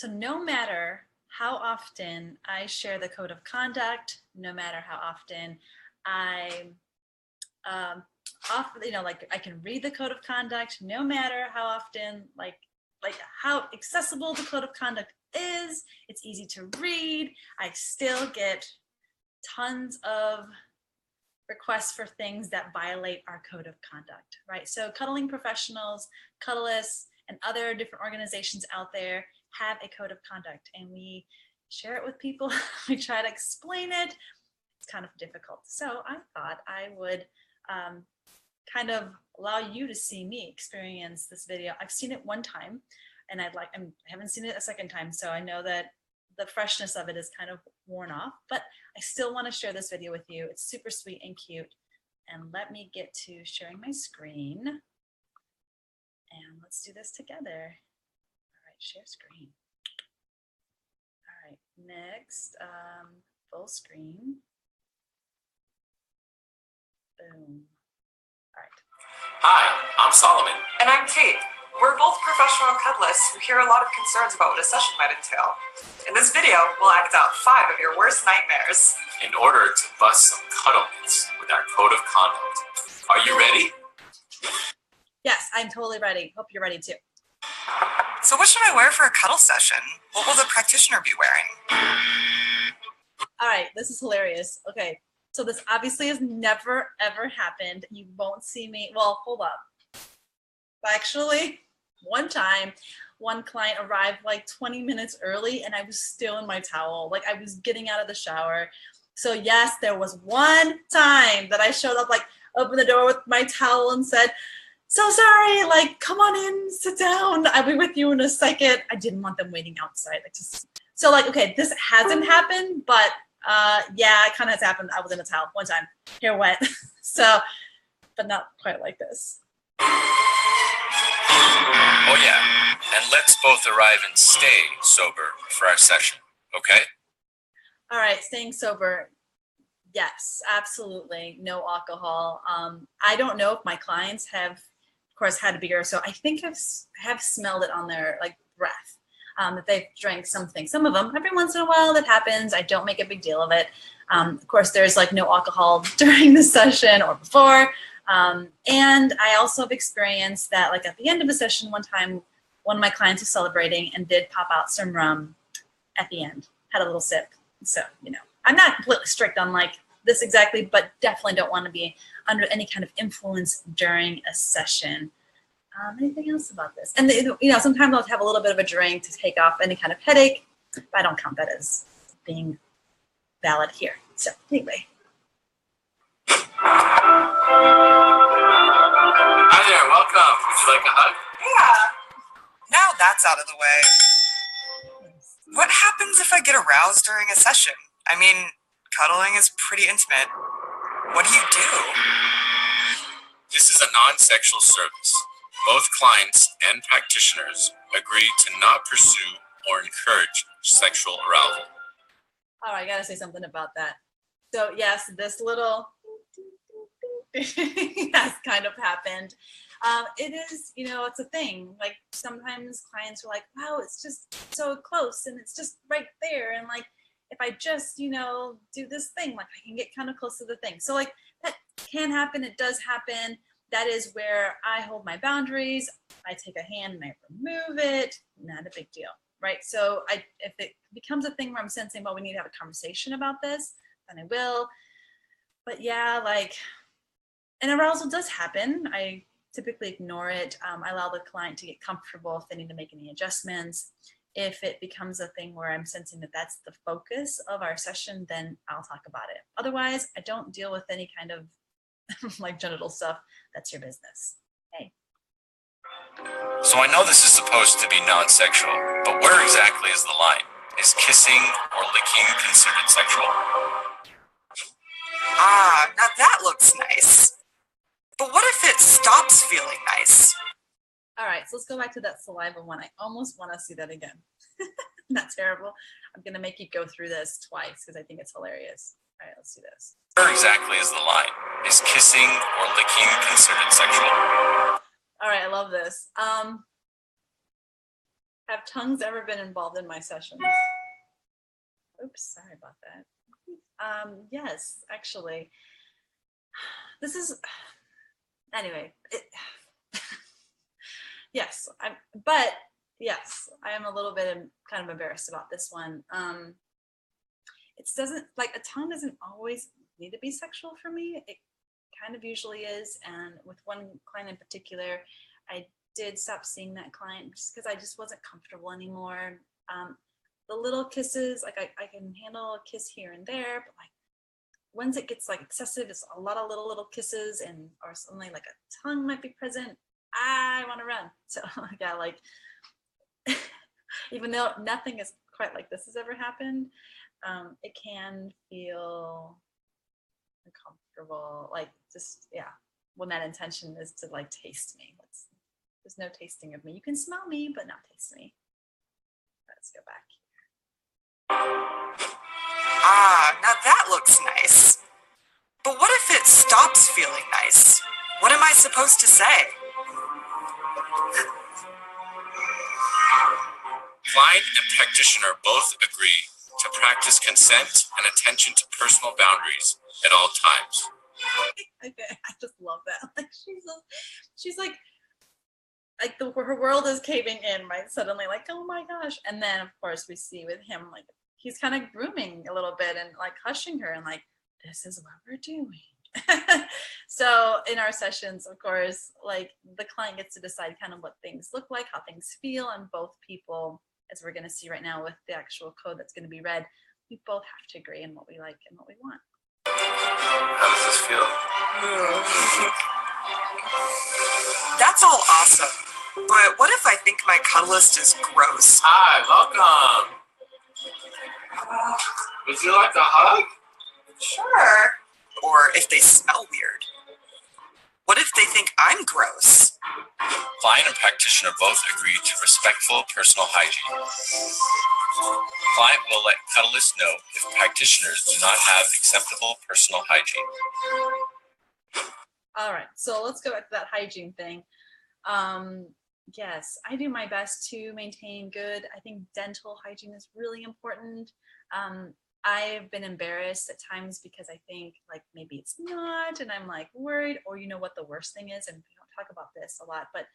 So no matter how often I share the code of conduct, no matter how often I like I can read the code of conduct, no matter how often, like how accessible the code of conduct is, it's easy to read, I still get tons of requests for things that violate our code of conduct, right? So cuddling professionals, Cuddlists, and other different organizations out there have a code of conduct, and we share it with people. We try to explain it. It's kind of difficult. So I thought I would kind of allow you to see me experience this video. I've seen it one time, and I haven't seen it a second time, so I know that the freshness of it is kind of worn off, but I still want to share this video with you. It's super sweet and cute. And let me get to sharing my screen. And let's do this together. All right, share screen. All right, next, full screen. Boom. All right. Hi, I'm Solomon. And I'm Kate. We're both professional cuddlists who hear a lot of concerns about what a session might entail. In this video, we'll act out 5 of your worst nightmares in order to bust some cuddle myths with our code of conduct. Are you ready? Yes, I'm totally ready. Hope you're ready too. So what should I wear for a cuddle session? What will the practitioner be wearing? All right, this is hilarious. Okay, so this obviously has never, ever happened. You won't see me. Well, hold up. Actually, one time, one client arrived like 20 minutes early and I was still in my towel. Like I was getting out of the shower. So yes, there was one time that I showed up, like opened the door with my towel and said, "So sorry, like come on in, sit down. I'll be with you in a second." I didn't want them waiting outside. Okay, this hasn't happened, but yeah, it kind of has happened. I was in a towel one time, hair wet. So, but not quite like this. Oh yeah, and let's both arrive and stay sober for our session, okay? All right, staying sober. Yes, absolutely. No alcohol. I don't know if my clients have, of course, had a beer, so I think have smelled it on their like breath, that they've drank something. Some of them, every once in a while, that happens. I don't make a big deal of it. Of course, there's like no alcohol during the session or before. And I also have experienced that, like at the end of a session, one time, one of my clients was celebrating and did pop out some rum at the end, had a little sip. So, you know, I'm not completely strict on like this exactly, but definitely don't want to be under any kind of influence during a session. Anything else about this? And, you know, sometimes I'll have a little bit of a drink to take off any kind of headache, but I don't count that as being valid here. So anyway. Hi there, welcome. Would you like a hug? Yeah. Now that's out of the way. What happens if I get aroused during a session? I mean, cuddling is pretty intimate. What do you do? This is a non-sexual service. Both clients and practitioners agree to not pursue or encourage sexual arousal. All right, I gotta say something about that. So yes, this little has kind of happened. It is, you know, it's a thing. Like sometimes clients are like, wow, it's just so close and it's just right there. And like, if I just, you know, do this thing, like I can get kind of close to the thing. So like that can happen. It does happen. That is where I hold my boundaries. I take a hand and I remove it. Not a big deal, right? So if it becomes a thing where I'm sensing, well, we need to have a conversation about this, then I will. But yeah, like an arousal does happen. I typically ignore it. I allow the client to get comfortable if they need to make any adjustments. If it becomes a thing where I'm sensing that that's the focus of our session, then I'll talk about it. Otherwise, I don't deal with any kind of like genital stuff. That's your business. Hey. So I know this is supposed to be non-sexual, but where exactly is the line? Is kissing or licking considered sexual? Ah, now that looks nice. But what if it stops feeling nice? All right, so let's go back to that saliva one. I almost want to see that again. Not terrible. I'm going to make you go through this twice because I think it's hilarious. All right, let's do this. Where exactly is the line? Is kissing or licking considered sexual? All right, I love this. Have tongues ever been involved in my sessions? Oops, sorry about that. Yes, actually. This is, anyway, yes, yes, I am a little bit kind of embarrassed about this one. It doesn't, like, a tongue doesn't always need to be sexual for me. It kind of usually is. And with one client in particular, I did stop seeing that client just because I just wasn't comfortable anymore. The little kisses, like I can handle a kiss here and there, but like once it gets like excessive, it's a lot of little kisses, and or suddenly like a tongue might be present, I want to run. So yeah, like even though nothing is quite like this has ever happened, it can feel uncomfortable, like just, yeah, when that intention is to like taste me. There's no tasting of me. You can smell me, but not taste me. Let's go back. Ah, now that looks nice. But what if it stops feeling nice? What am I supposed to say? Client and practitioner both agree to practice consent and attention to personal boundaries at all times. Okay, I just love that. Like she's like her world is caving in, right? Suddenly, like, oh my gosh. And then of course we see with him, like, he's kind of grooming a little bit and like hushing her and like, this is what we're doing. So in our sessions, of course, like the client gets to decide kind of what things look like, how things feel, and both people, as we're going to see right now with the actual code that's going to be read, we both have to agree on what we like and what we want. How does this feel? That's all awesome. But what if I think my Cuddlist is gross? Hi, welcome. Would you like a hug? Sure. Or if they smell weird. What if they think I'm gross? Client and practitioner both agree to respectful personal hygiene. Client will let Cuddlist know if practitioners do not have acceptable personal hygiene. All right, so let's go back to that hygiene thing. Yes, I do my best to maintain good. I think dental hygiene is really important. I've been embarrassed at times because I think like maybe it's not, and I'm like worried, or you know what the worst thing is, and we don't talk about this a lot, but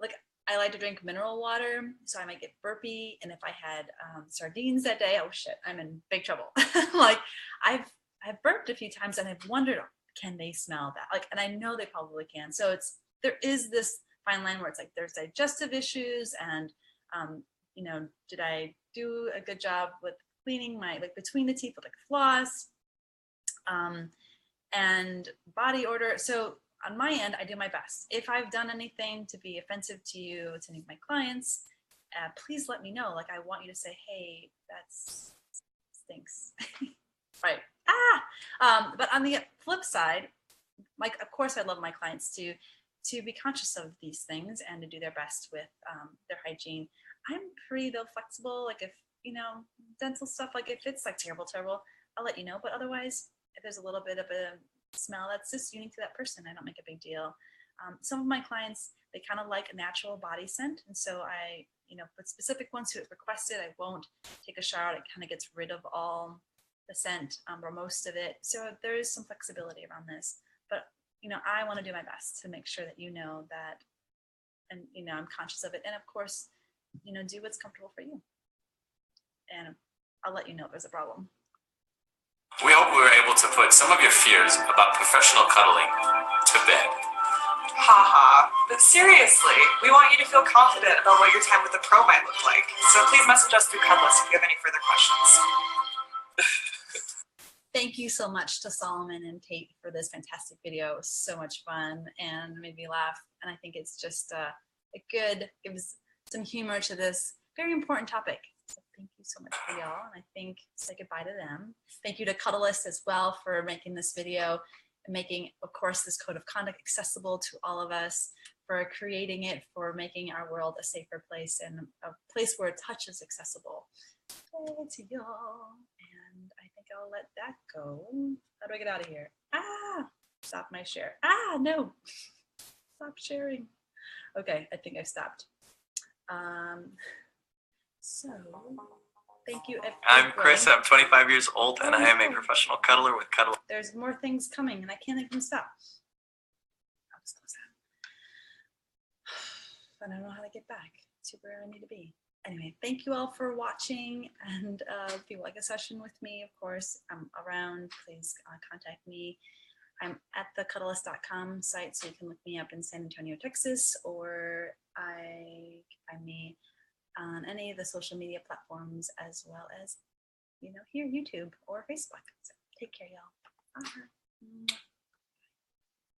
like I like to drink mineral water, so I might get burpy, and if I had sardines that day, oh shit, I'm in big trouble. Like I've burped a few times and I've wondered, can they smell that? Like, and I know they probably can. So there is this fine line where it's like there's digestive issues, and you know, did I do a good job with cleaning my, like, between the teeth with like floss, and body odor. So on my end, I do my best. If I've done anything to be offensive to you, to any of my clients, please let me know. Like, I want you to say, hey, that's stinks. Right. But on the flip side, like, of course I love my clients to be conscious of these things and to do their best with their hygiene. I'm pretty though flexible. Like if, you know, dental stuff, like if it's like terrible, I'll let you know. But otherwise, if there's a little bit of a smell that's just unique to that person, I don't make a big deal. Some of my clients, they kind of like a natural body scent. And so I, you know, for specific ones who have requested, I won't take a shower. It kind of gets rid of all the scent or most of it. So there is some flexibility around this. But, you know, I want to do my best to make sure that you know that, and, you know, I'm conscious of it. And of course, you know, do what's comfortable for you. And I'll let you know if there's a problem. We hope we were able to put some of your fears about professional cuddling to bed. Haha. But seriously, we want you to feel confident about what your time with the pro might look like. So please message us through Cuddlist if you have any further questions. Thank you so much to Solomon and Tate for this fantastic video. It was so much fun and made me laugh. And I think it's just gives some humor to this very important topic. So thank you so much for y'all. And I think say goodbye to them. Thank you to Cuddlist as well for making this video and making, of course, this code of conduct accessible to all of us, for creating it, for making our world a safer place and a place where touch is accessible. Yay to y'all. And I think I'll let that go. How do I get out of here? Stop my share. No. Stop sharing. Okay, I think I stopped. So thank you. I'm Chris. I'm 25 years old, and I am a professional cuddler with Cuddlist. There's more things coming, and I can't even stop. I'll just close that. I don't know how to get back to where I need to be. Anyway, thank you all for watching, and if you like a session with me, of course, I'm around. Please contact me. I'm at the Cuddlist.com site, so you can look me up in San Antonio, Texas, or find me on any of the social media platforms, as well as, here, YouTube or Facebook. So take care, y'all. Bye.